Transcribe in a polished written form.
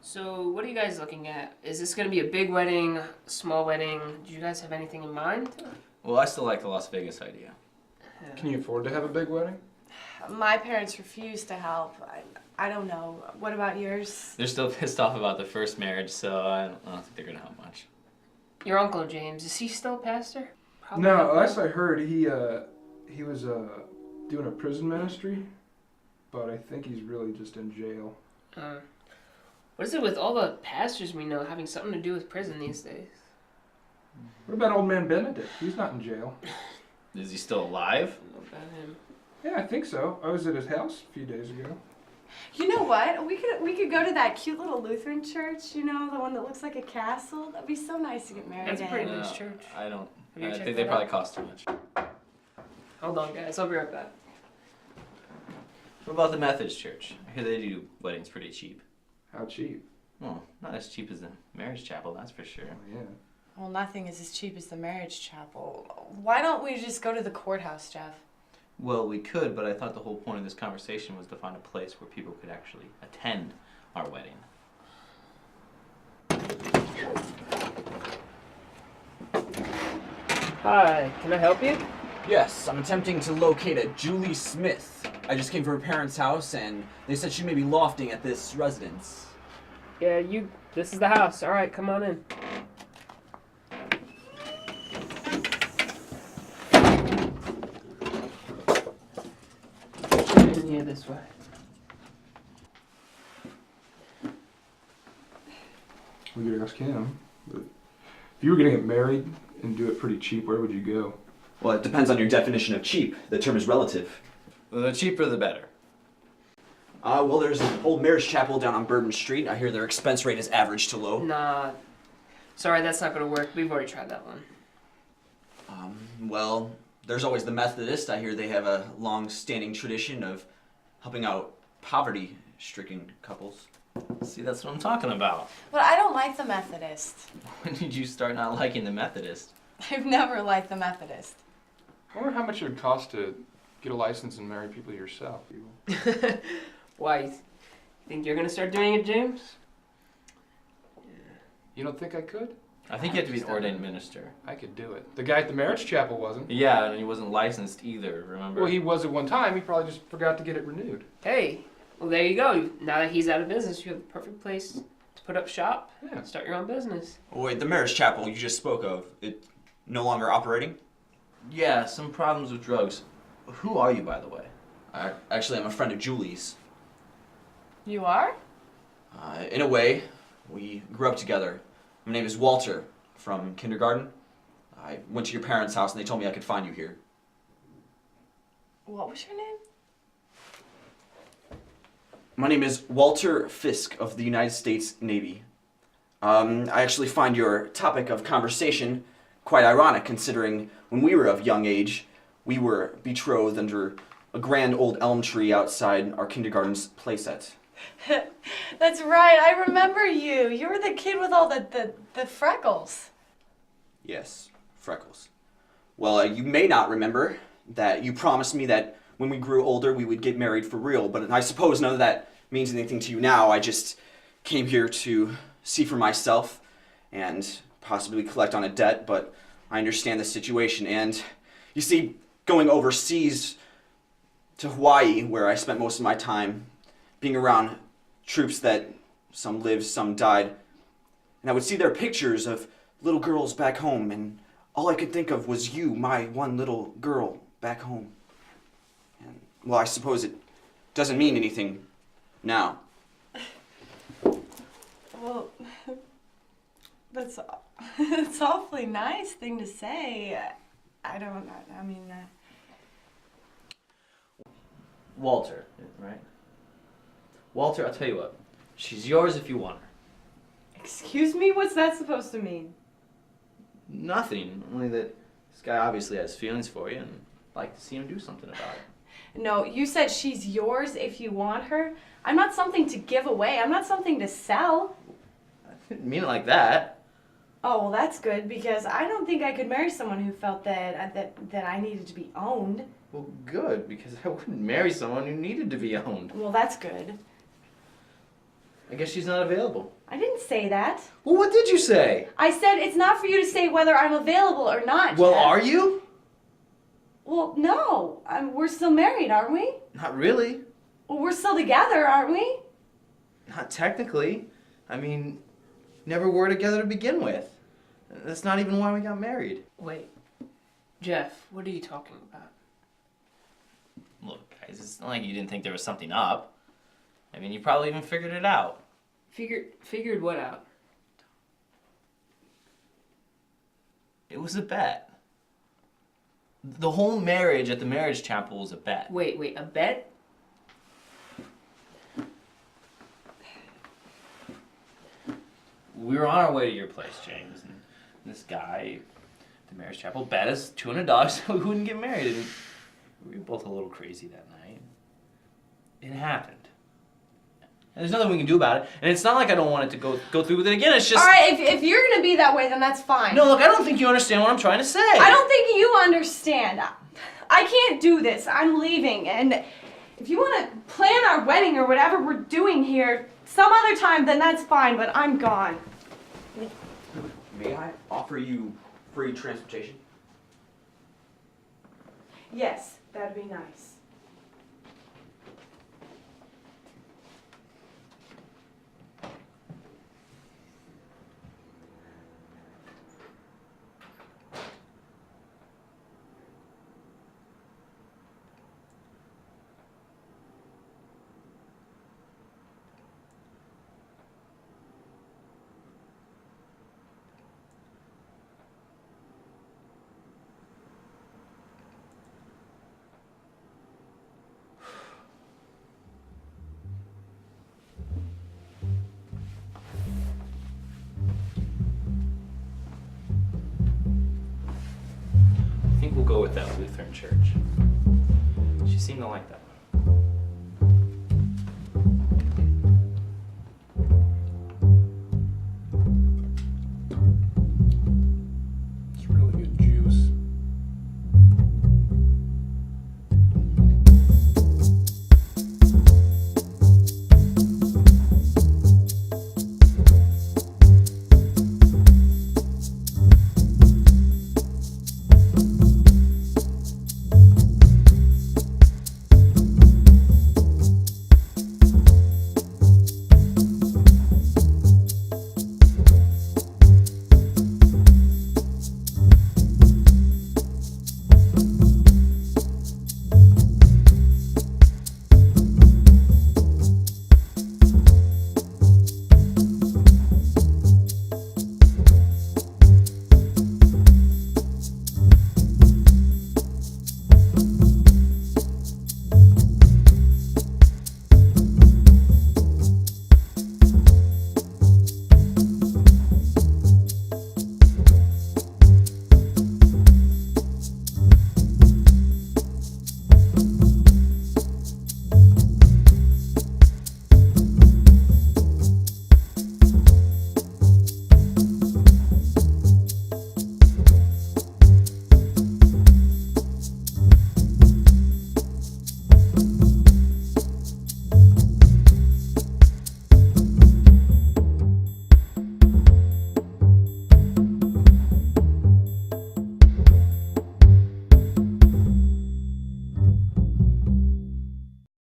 So, what are you guys looking at? Is this going to be a big wedding, small wedding? Do you guys have anything in mind? Well, I still like the Las Vegas idea. Can you afford to have a big wedding? My parents refused to help. I don't know. What about yours? They're still pissed off about the first marriage, so I don't think they're gonna help much. Your Uncle James, is he still a pastor? Probably No, not. last I heard, he was doing a prison ministry, but I think he's really just in jail. What is it with all the pastors we know having something to do with prison these days? What about old man Benedict? He's not in jail. Is he still alive? I don't know about him. Yeah, I think so. I was at his house a few days ago. You know what? We could go to that cute little Lutheran church. You know, the one that looks like a castle. That'd be so nice to get married That's a in. pretty nice church. I don't. Have you I checked think they that probably out? cost too much. Hold on, guys. I'll be right back. What about the Methodist Church? I hear they do weddings pretty cheap. How cheap? Well, not as cheap as the marriage chapel, that's for sure. Oh, yeah. Well, nothing is as cheap as the marriage chapel. Why don't we just go to the courthouse, Jeff? Well, we could, but I thought the whole point of this conversation was to find a place where people could actually attend our wedding. Hi, can I help you? Yes, I'm attempting to locate a Julie Smith. I just came from her parents' house and they said she may be lofting at this residence. Yeah, this is the house. All right, come on in. In here this way. We could ask him. But if you were going to get married and do it pretty cheap, where would you go? Well, it depends on your definition of cheap. The term is relative. The cheaper the better. Well, there's an old marriage chapel down on Bourbon Street. I hear their expense rate is average to low. Nah. Sorry, that's not gonna work. We've already tried that one. Well, there's always the Methodist. I hear they have a long-standing tradition of helping out poverty-stricken couples. See, that's what I'm talking about. But I don't like the Methodist. When did you start not liking the Methodist? I've never liked the Methodist. I wonder how much it would cost to get a license and marry people yourself. Why? You think you're gonna start doing it, James? You don't think I could? I think you have to be an ordained minister. I could do it. The guy at the marriage chapel wasn't. Yeah, and he wasn't licensed either, remember? Well, he was at one time. He probably just forgot to get it renewed. Hey, well there you go. Now that he's out of business, you have the perfect place to put up shop. Yeah. Start your own business. Oh, wait, the marriage chapel you just spoke of, it no longer operating? Yeah, some problems with drugs. Who are you, by the way? Actually, I'm a friend of Julie's. You are? In a way, we grew up together. My name is Walter, from kindergarten. I went to your parents' house and they told me I could find you here. What was your name? My name is Walter Fisk of the United States Navy. I actually find your topic of conversation quite ironic, considering when we were of young age, we were betrothed under a grand old elm tree outside our kindergarten's playset. That's right. I remember you. You were the kid with all the freckles. Yes, freckles. Well, you may not remember that you promised me that when we grew older we would get married for real, but I suppose none of that means anything to you now. I just came here to see for myself and possibly collect on a debt, but I understand the situation. And you see, going overseas to Hawaii, where I spent most of my time, being around troops that some lived, some died, and I would see their pictures of little girls back home, and all I could think of was you, my one little girl back home. And, well, I suppose it doesn't mean anything now. Well, that's awfully nice thing to say. I mean... Walter, right? Walter, I'll tell you what. She's yours if you want her. Excuse me? What's that supposed to mean? Nothing, only that this guy obviously has feelings for you and I'd like to see him do something about it. No, you said she's yours if you want her. I'm not something to give away. I'm not something to sell. I didn't mean it like that. Oh, well, that's good, because I don't think I could marry someone who felt that I needed to be owned. Well, good, because I wouldn't marry someone who needed to be owned. Well, that's good. I guess she's not available. I didn't say that. Well, what did you say? I said it's not for you to say whether I'm available or not. Well, Jeff. are you? Well, no. We're still married, aren't we? Not really. Well, we're still together, aren't we? Not technically. I mean, never were together to begin with. That's not even why we got married. Wait, Jeff, what are you talking about? Look, guys, it's not like you didn't think there was something up. I mean, you probably even figured it out. Figured what out? It was a bet. The whole marriage at the marriage chapel was a bet. Wait, a bet? We were on our way to your place, James, and this guy at the marriage chapel bet us $200 so we wouldn't get married. And we were both a little crazy that night. It happened. And there's nothing we can do about it. And it's not like I don't want it to go through with it again. It's just... All right, if you're gonna be that way, then that's fine. No, look, I don't think you understand what I'm trying to say. I don't think you understand. I can't do this. I'm leaving, and if you want to plan our wedding or whatever we're doing here some other time, then that's fine. But I'm gone. May I offer you free transportation? Yes, that'd be nice. I think we'll go with that Lutheran church. She seemed to like that